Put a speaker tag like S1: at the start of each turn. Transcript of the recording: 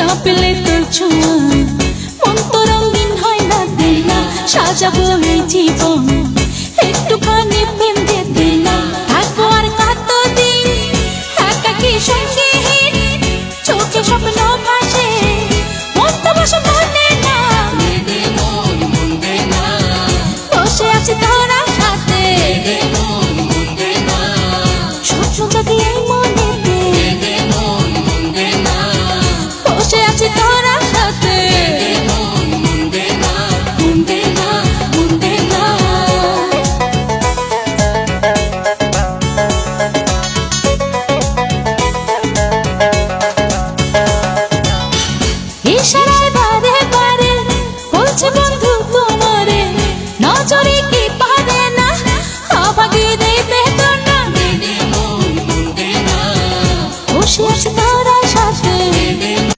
S1: না পেলে তোর ছোঁয়া মন তো রঙিন হয় না দিলা সাজাবো এই জীবন একটুখানি প্রেম দিয়ে দিলা থাকবো আর কতদিন একাকী সঙ্গীহীন চোখে স্বপ্ন ভাই